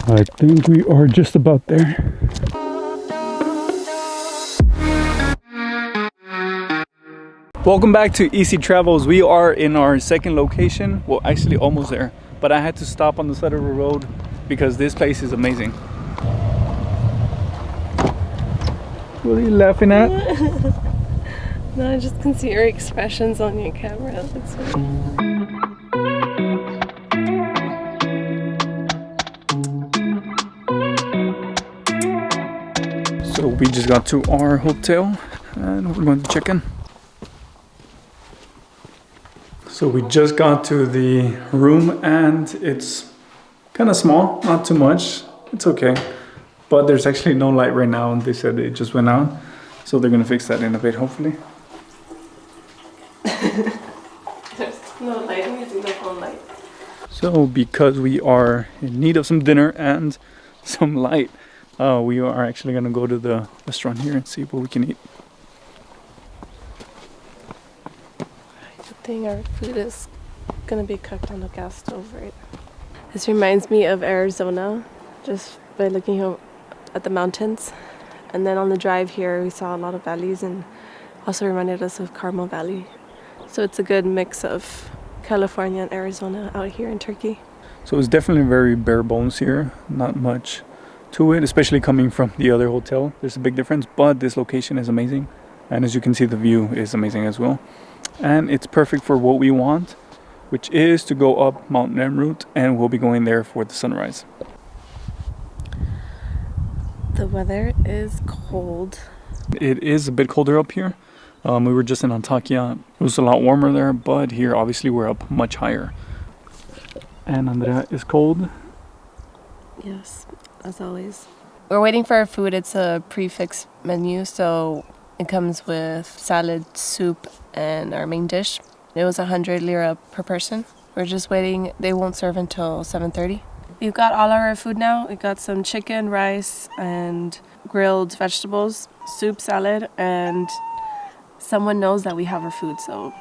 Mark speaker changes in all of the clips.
Speaker 1: I think we are just about there. Welcome back to Easy Travels. We are in our second location. Well, actually almost there. But I had to stop on the side of the road because this place is amazing. What are you laughing at?
Speaker 2: No, I just can see your expressions on your camera. That's funny.
Speaker 1: So we just got to our hotel and we're going to check in. So we just got to the room and it's kind of small, not too much. It's okay. But there's actually no light right now and they said it just went out. So they're gonna fix that in a bit, hopefully.
Speaker 2: There's no light, I'm using the phone light.
Speaker 1: So because we are in need of some dinner and some light, we are actually gonna go to the restaurant here and see what we can eat.
Speaker 2: Good thing our food is gonna be cooked on the gas stove, right? This reminds me of Arizona, just by looking at the mountains. And then on the drive here, we saw a lot of valleys and also reminded us of Carmel Valley. So it's a good mix of California and Arizona out here in Turkey.
Speaker 1: So it's definitely very bare bones here, not much to it, especially coming from the other hotel. There's a big difference, but this location is amazing. And as you can see, the view is amazing as well. And it's perfect for what we want, which is to go up Mount Nemrut, and we'll be going there for the sunrise.
Speaker 2: The weather is cold.
Speaker 1: It is a bit colder up here. We were just in Antakya. It was a lot warmer there, but here obviously we're up much higher. And Andrea is cold.
Speaker 2: Yes, as always.
Speaker 3: We're waiting for our food. It's a prefix menu, so it comes with salad, soup, and our main dish. It was 100 lira per person. We're just waiting. They won't serve until 7:30. We've got all our food now. We got some chicken, rice, and grilled vegetables, soup, salad, and someone knows that we have our food, so.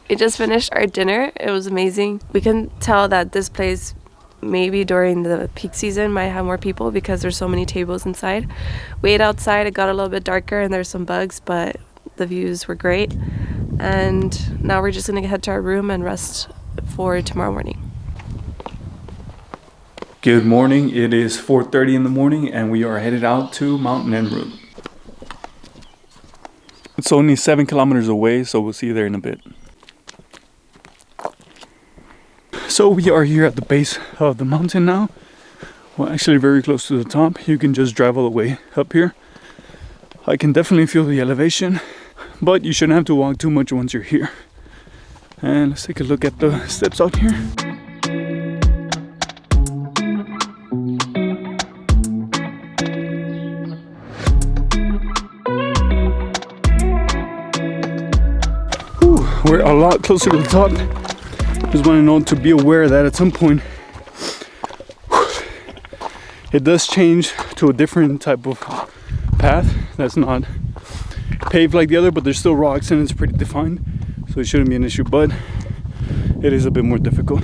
Speaker 3: We just finished our dinner. It was amazing. We can tell that this place, maybe during the peak season, might have more people because there's so many tables inside. We ate outside. It got a little bit darker and there's some bugs, but the views were great. And now we're just gonna head to our room and rest for tomorrow morning.
Speaker 1: Good morning. It is 4:30 in the morning and we are headed out to Mount Nemrut. It's only 7 kilometers away, so we'll see you there in a bit. So we are here at the base of the mountain now. Well, actually very close to the top. You can just drive all the way up here. I can definitely feel the elevation, but you shouldn't have to walk too much once you're here. And let's take a look at the steps out here. Whew, we're a lot closer to the top. Just want to know to be aware that at some point it does change to a different type of path that's not paved like the other, but there's still rocks and it's pretty defined, so it shouldn't be an issue, but it is a bit more difficult.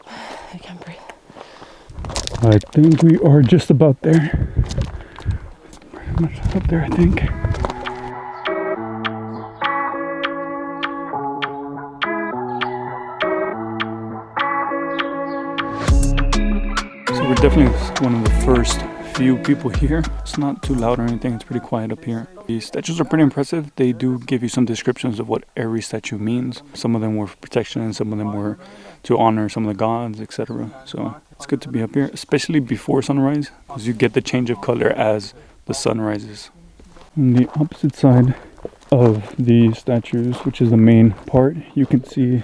Speaker 2: I can't breathe.
Speaker 1: I think we are just about there. Pretty much up there, I think. We're definitely one of the first few people here. It's not too loud or anything, it's pretty quiet up here. These statues are pretty impressive. They do give you some descriptions of what every statue means. Some of them were for protection and some of them were to honor some of the gods, etc. So it's good to be up here, especially before sunrise, because you get the change of color as the sun rises. On the opposite side of the statues, which is the main part, you can see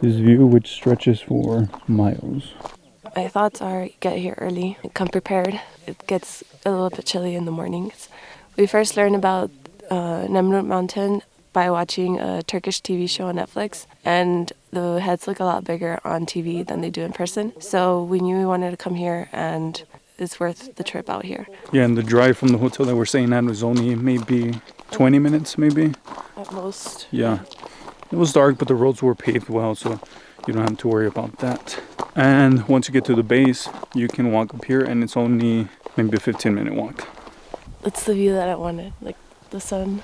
Speaker 1: this view which stretches for miles.
Speaker 2: My thoughts are get here early, come prepared. It gets a little bit chilly in the mornings. We first learned about Nemrut Mountain by watching a Turkish TV show on Netflix, and the heads look a lot bigger on TV than they do in person. So we knew we wanted to come here, and it's worth the trip out here.
Speaker 1: Yeah, and the drive from the hotel that we're staying at was only maybe 20 minutes, maybe?
Speaker 2: At most.
Speaker 1: Yeah. It was dark, but the roads were paved well, so you don't have to worry about that. And once you get to the base, you can walk up here, and it's only maybe a 15-minute walk.
Speaker 2: It's the view that I wanted, like the sun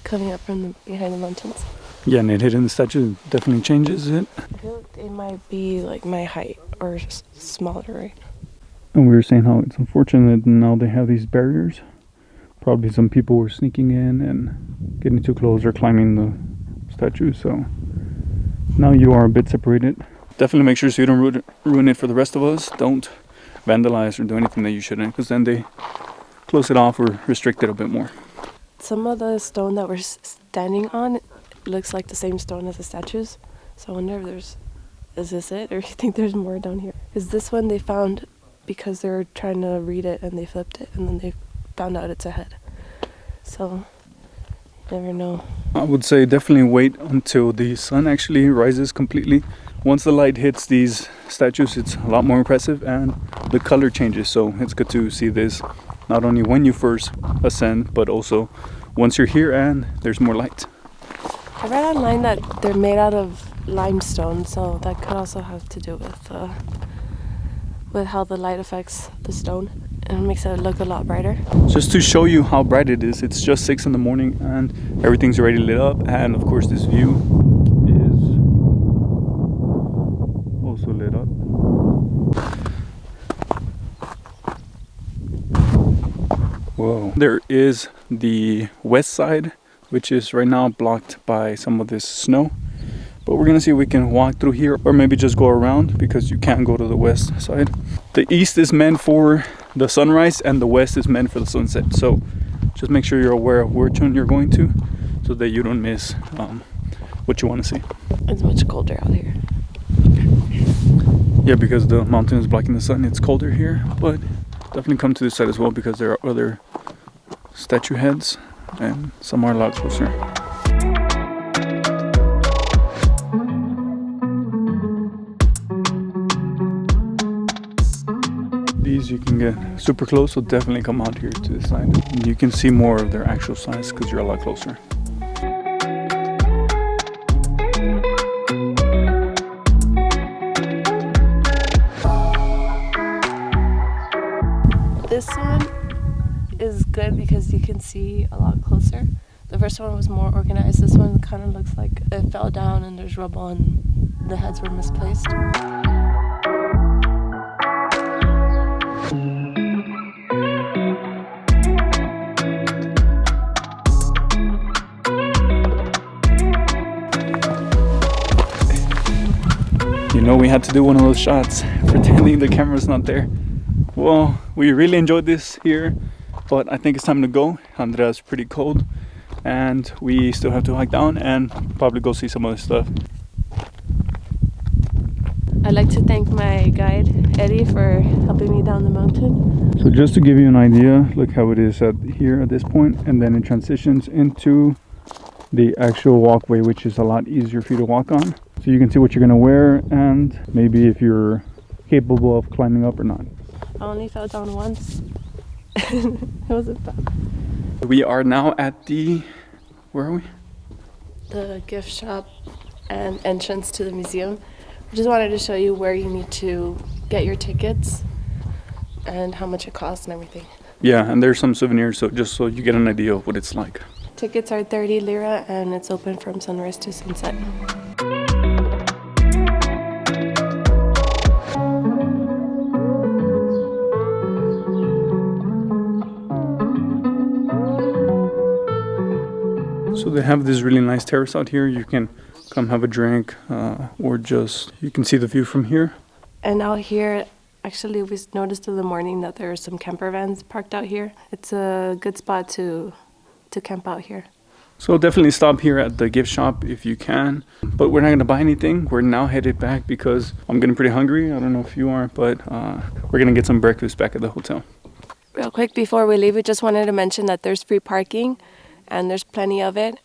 Speaker 2: coming up from behind the mountains.
Speaker 1: Yeah, and it hitting the statue definitely changes it.
Speaker 2: I feel like they might be like my height or smaller, right?
Speaker 1: And we were saying how it's unfortunate that now they have these barriers. Probably some people were sneaking in and getting too close or climbing the statue, so now you are a bit separated. Definitely make sure so you don't ruin it for the rest of us. Don't vandalize or do anything that you shouldn't, because then they close it off or restrict it a bit more.
Speaker 2: Some of the stone that we're standing on looks like the same stone as the statues. So I wonder if is this it, or you think there's more down here? Is this one they found because they were trying to read it and they flipped it and then they found out it's a head. So you never know.
Speaker 1: I would say definitely wait until the sun actually rises completely. Once the light hits these statues, it's a lot more impressive and the color changes. So it's good to see this not only when you first ascend, but also once you're here and there's more light.
Speaker 2: I read online that they're made out of limestone, so that could also have to do with how the light affects the stone and it makes it look a lot brighter.
Speaker 1: Just to show you how bright it is, it's just 6 in the morning and everything's already lit up, and of course this view is also lit up. Whoa. There is the west side, which is right now blocked by some of this snow. But we're gonna see if we can walk through here or maybe just go around, because you can't go to the west side. The east is meant for the sunrise and the west is meant for the sunset. So just make sure you're aware of which one you're going to so that you don't miss what you want to see.
Speaker 2: It's much colder out here.
Speaker 1: Yeah, because the mountain is blocking the sun, it's colder here, but definitely come to this side as well because there are other statue heads and some are a lot closer. These you can get super close, so definitely come out here to this side. And you can see more of their actual size because you're a lot closer.
Speaker 2: This one is good because you can see a lot closer. The first one was more organized. This one kind of looks like it fell down and there's rubble and the heads were misplaced.
Speaker 1: You know, we had to do one of those shots pretending the camera's not there. Well, we really enjoyed this here, but I think it's time to go. Andrea's pretty cold and we still have to hike down and probably go see some other stuff.
Speaker 2: I'd like to thank my guide, Eddie, for helping me down the mountain.
Speaker 1: So just to give you an idea, look how it is here at this point, and then it transitions into the actual walkway, which is a lot easier for you to walk on. So you can see what you're gonna wear and maybe if you're capable of climbing up or not.
Speaker 2: I only fell down once. It wasn't bad.
Speaker 1: We are now at the, where are we?
Speaker 2: The gift shop and entrance to the museum. I just wanted to show you where you need to get your tickets and how much it costs and everything.
Speaker 1: Yeah, and there's some souvenirs, so just so you get an idea of what it's like.
Speaker 2: Tickets are 30 lira and it's open from sunrise to sunset.
Speaker 1: So they have this really nice terrace out here. You can come have a drink or just, you can see the view from here.
Speaker 2: And out here, actually we noticed in the morning that there are some camper vans parked out here. It's a good spot to camp out here.
Speaker 1: So definitely stop here at the gift shop if you can. But we're not going to buy anything. We're now headed back because I'm getting pretty hungry. I don't know if you are, but we're going to get some breakfast back at the hotel.
Speaker 2: Real quick before we leave, we just wanted to mention that there's free parking and there's plenty of it.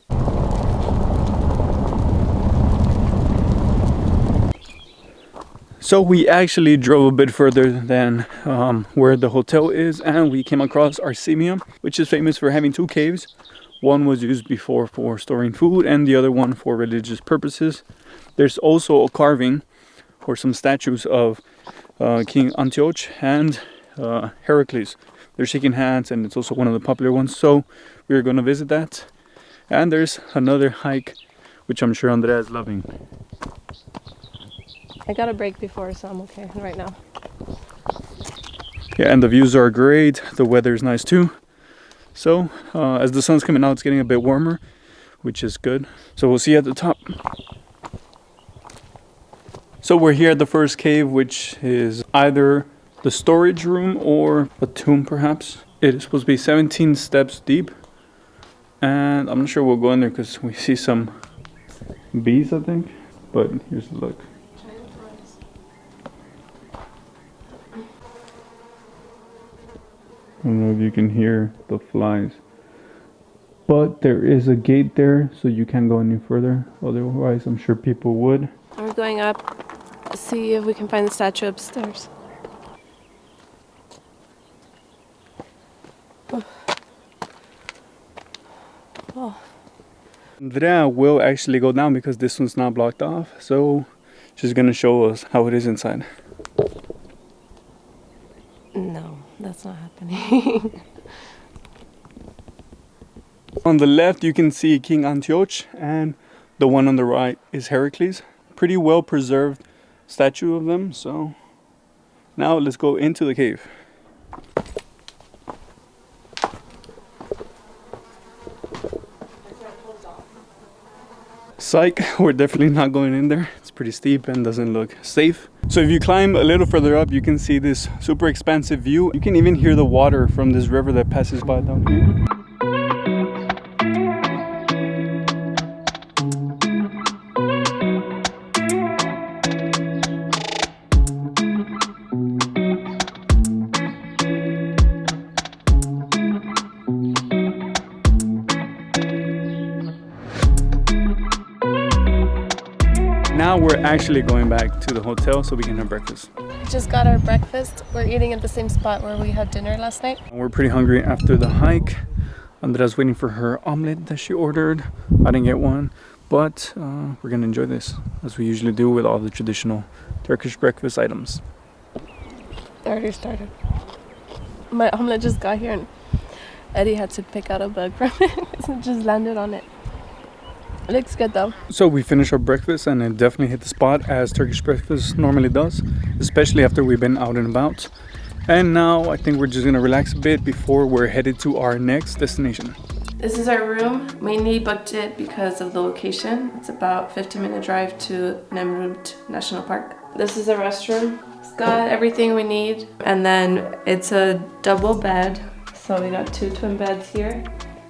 Speaker 1: So we actually drove a bit further than where the hotel is, and we came across Arsameia, which is famous for having 2 caves. One was used before for storing food and the other one for religious purposes. There's also a carving or some statues of King Antioch and Heracles. They're shaking hands, and it's also one of the popular ones, so we're going to visit that. And there's another hike, which I'm sure Andrea is loving.
Speaker 2: I got a break before, so I'm okay right now.
Speaker 1: Yeah, and the views are great. The weather is nice too. So as the sun's coming out, it's getting a bit warmer, which is good. So we'll see you at the top. So we're here at the first cave, which is either the storage room or a tomb perhaps. It is supposed to be 17 steps deep. And I'm not sure we'll go in there because we see some bees, I think. But here's the look. I don't know if you can hear the flies. But there is a gate there, so you can't go any further. Otherwise, I'm sure people would.
Speaker 2: We're going up to see if we can find the statue upstairs. Oh.
Speaker 1: Andrea will actually go down because this one's not blocked off. So she's gonna show us how it is inside.
Speaker 2: No, that's not happening.
Speaker 1: On the left you can see King Antioch, and the one on the right is Heracles. Pretty well preserved statue of them. So now let's go into the cave. Psych, we're definitely not going in there. It's pretty steep and doesn't look safe. So if you climb a little further up, you can see this super expansive view. You can even hear the water from this river that passes by down here. Now we're actually going back to the hotel so we can have breakfast.
Speaker 3: Just got our breakfast. We're eating at the same spot where we had dinner last night.
Speaker 1: We're pretty hungry after the hike. Andrea's waiting for her omelet that she ordered. I didn't get one, but we're gonna enjoy this as we usually do with all the traditional Turkish breakfast items.
Speaker 3: It already started. My omelet just got here and Eddie had to pick out a bug from it because it just landed on it. It looks good though.
Speaker 1: So we finished our breakfast and it definitely hit the spot as Turkish breakfast normally does, especially after we've been out and about. And now I think we're just gonna relax a bit before we're headed to our next destination.
Speaker 2: This is our room. Mainly booked it because of the location. It's about 15-minute drive to Nemrut National Park. This is a restroom. It's got everything we need. And then it's a double bed. So we got 2 twin beds here.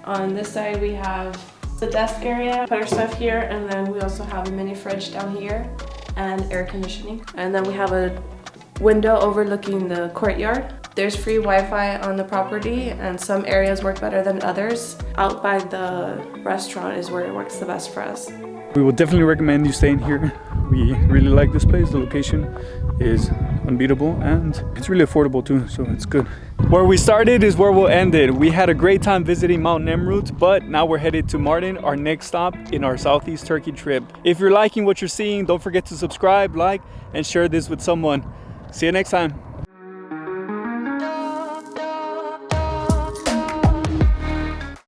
Speaker 2: On this side we have the desk area, put our stuff here, and then we also have a mini fridge down here and air conditioning. And then we have a window overlooking the courtyard. There's free Wi-Fi on the property and some areas work better than others. Out by the restaurant is where it works the best for us.
Speaker 1: We will definitely recommend you staying here. We really like this place. The location is unbeatable and it's really affordable too, so it's good. Where we started is where we'll end it. We had a great time visiting Mount Nemrut, but now we're headed to Mardin, our next stop in our Southeast Turkey trip. If you're liking what you're seeing, don't forget to subscribe, like, and share this with someone. See you next time.